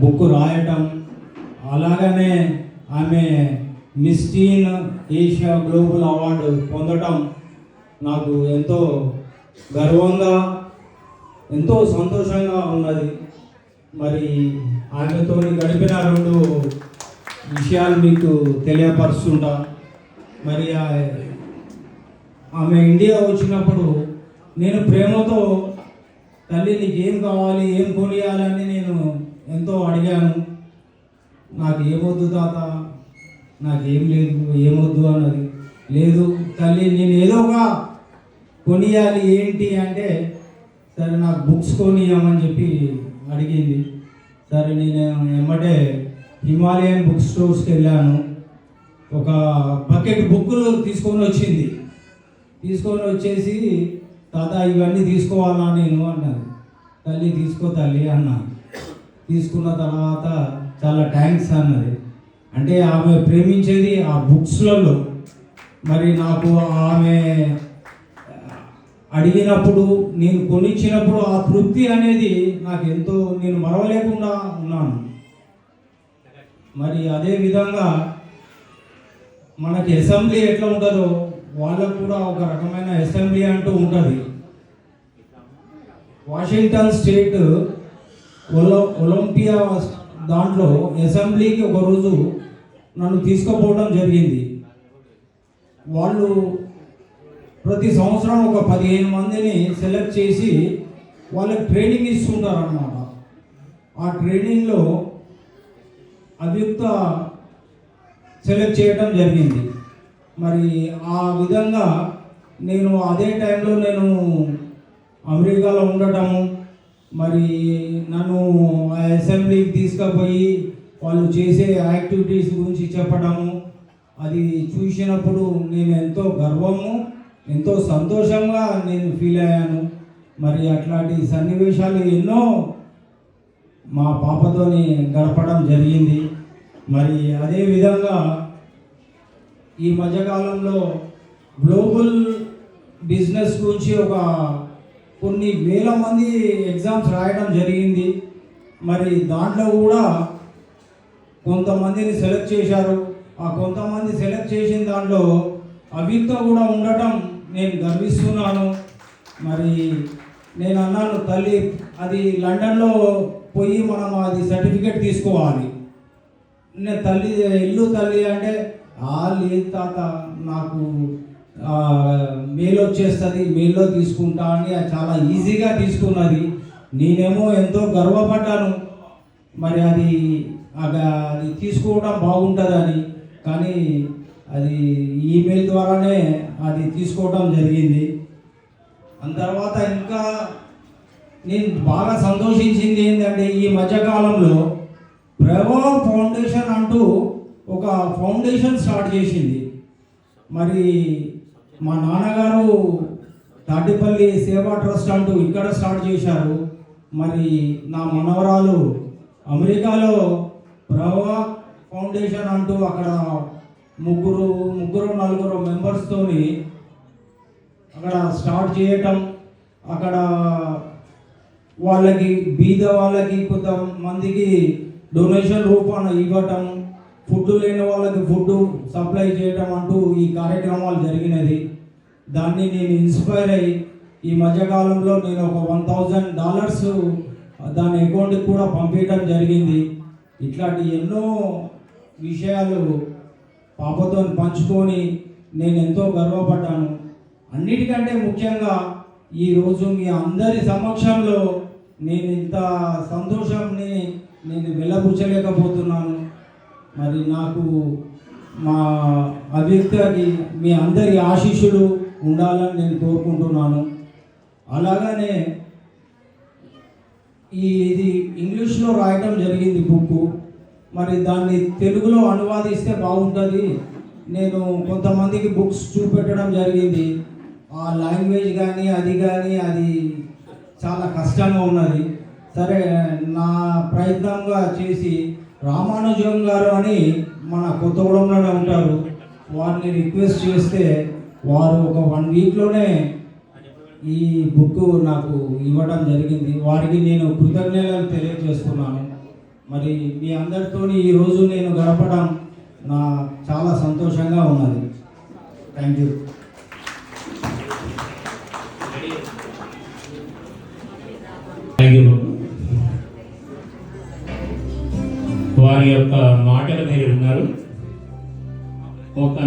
Book రాయటం, అలాగనే ఆమె మిస్ టీన్ ఏషియా గ్లోబల్ అవార్డు పొందటం నాకు ఎంతో గర్వంగా, ఎంతో సంతోషంగా ఉన్నది. మరి ఆమెతో గడిపిన 2 విషయాలు మీకు తెలియపరుస్తుంటా. మరి ఆమె ఇండియా వచ్చినప్పుడు నేను ప్రేమతో, తల్లి నీకు ఏం కావాలి, ఏం కొనియాలని నేను ఎంతో అడిగాను. నాకు ఏమొద్దు తాత, నాకేం లేదు, ఏమొద్దు అన్నది. లేదు తల్లి, నేను ఏదో ఒక కొనియాలి. ఏంటి అంటే, సరే నాకు బుక్స్ కొనియమని చెప్పి అడిగింది. సరే నేను ఎమ్మటే హిమాలయన్ బుక్ స్టోర్స్కి వెళ్ళాను. ఒక బకెట్ బుక్కులు తీసుకొని వచ్చేసి తాత ఇవన్నీ తీసుకోవాలా నేను అన్నది. తల్లి తీసుకో తల్లి అన్నా. తీసుకున్న తర్వాత చాలా థ్యాంక్స్ అన్నది. అంటే ఆమె ప్రేమించేది ఆ బుక్స్లలో. మరి నాకు ఆమె అడిగినప్పుడు, నేను కొనిచ్చినప్పుడు ఆ తృప్తి అనేది నాకు ఎంతో, నేను మరవలేకుండా ఉన్నాను. మరి అదే విధంగా మనకి అసెంబ్లీ ఎట్లా ఉంటుందో వాళ్ళకు కూడా ఒక రకమైన అసెంబ్లీ అంటూ ఉంటుంది. వాషింగ్టన్ స్టేట్ ఒలింపియా దాంట్లో అసెంబ్లీకి ఒకరోజు నన్ను తీసుకుపోవడం జరిగింది. వాళ్ళు ప్రతి సంవత్సరం ఒక 15 మందిని సెలెక్ట్ చేసి వాళ్ళకి ట్రైనింగ్ ఇస్తుంటారు అన్నమాట. ఆ ట్రైనింగ్లో అభియుక్త సెలెక్ట్ చేయడం జరిగింది. మరి ఆ విధంగా నేను అదే టైంలో నేను అమెరికాలో ఉండటము, మరి నన్ను ఆ అసెంబ్లీకి తీసుకుపోయి వాళ్ళు చేసే యాక్టివిటీస్ గురించి చెప్పడము, అది చూసినప్పుడు నేను ఎంతో గర్వము, ఎంతో సంతోషంగా నేను ఫీల్ అయ్యాను. మరి అట్లాంటి సన్నివేశాలు ఎన్నో మా పాపతోని గడపడం జరిగింది. మరి అదేవిధంగా ఈ మధ్యకాలంలో గ్లోబల్ బిజినెస్ గురించి కొన్ని వేల మంది ఎగ్జామ్స్ రాయడం జరిగింది. మరి దాంట్లో కూడా కొంతమందిని సెలెక్ట్ చేశారు. ఆ కొంతమంది సెలెక్ట్ చేసిన దాంట్లో అభియుక్త కూడా ఉండటం నేను గర్విస్తున్నాను. మరి నేను అన్నాను, తల్లి అది లండన్లో పోయి మనం అది సర్టిఫికేట్ తీసుకోవాలి. నేను తల్లి ఇల్లు తల్లి అంటే, లేదు తాత నాకు మెయిల్ వచ్చేస్తుంది, మెయిల్లో తీసుకుంటా అని చాలా ఈజీగా తీసుకున్నది. నేనేమో ఎంతో గర్వపడ్డాను. మరి అది తీసుకోవడం బాగుంటుందని, కానీ అది ఈమెయిల్ ద్వారానే అది తీసుకోవడం జరిగింది. అంత తర్వాత ఇంకా నేను బాగా సంతోషించింది ఏంటంటే, ఈ మధ్యకాలంలో ప్రభా ఫౌండేషన్ అంటూ ఒక ఫౌండేషన్ స్టార్ట్ చేసింది. మరి మా నాన్నగారు తాటిపల్లి సేవా ట్రస్ట్ అంటూ ఇక్కడ స్టార్ట్ చేశారు. మరి నా మనవరాలు అమెరికాలో ప్రభా ఫౌండేషన్ అంటూ అక్కడ ముగ్గురు 4 మెంబర్స్తోని అక్కడ స్టార్ట్ చేయటం, అక్కడ వాళ్ళకి బీద వాళ్ళకి కొంతమందికి డొనేషన్ రూపాన ఇవ్వటం, ఫుడ్ లేని వాళ్ళకి ఫుడ్ సప్లై చేయటం అంటూ ఈ కార్యక్రమాలు జరిగినది. దాన్ని నేను ఇన్స్పైర్ అయ్యి ఈ మధ్యకాలంలో నేను ఒక $1000 దాని అకౌంట్కి కూడా పంపించడం జరిగింది. ఇట్లాంటి ఎన్నో విషయాలు పాపతో పంచుకొని నేను ఎంతో గర్వపడ్డాను. అన్నిటికంటే ముఖ్యంగా ఈరోజు మీ అందరి సమక్షంలో నేను ఇంత సంతోషాన్ని నేను వెళ్ళబుచ్చలేకపోతున్నాను. మరి నాకు మా అభియుక్తకి మీ అందరి ఆశీస్సులు ఉండాలని నేను కోరుకుంటున్నాను. అలాగనే ఇది ఇంగ్లీష్లో రాయటం జరిగింది బుక్కు. మరి దాన్ని తెలుగులో అనువాదిస్తే బాగుంటుంది. నేను కొంతమందికి బుక్స్ చూపెట్టడం జరిగింది. ఆ లాంగ్వేజ్ కానీ అది చాలా కష్టంగా ఉన్నది. సరే నా ప్రయత్నంగా చేసి రామానుజం గారు అని మన కొత్తగూడెంలోనే ఉంటారు, వారిని రిక్వెస్ట్ చేస్తే వారు ఒక 1 వీక్లోనే ఈ బుక్ నాకు ఇవ్వడం జరిగింది. వారికి నేను కృతజ్ఞతలు తెలియజేస్తున్నాను. మరి మీ అందరితో ఈరోజు నేను గడపడం నా చాలా సంతోషంగా ఉన్నది. Thank you. Thank you. వారి యొక్క మాటలు మీరు విన్నారు. ఒక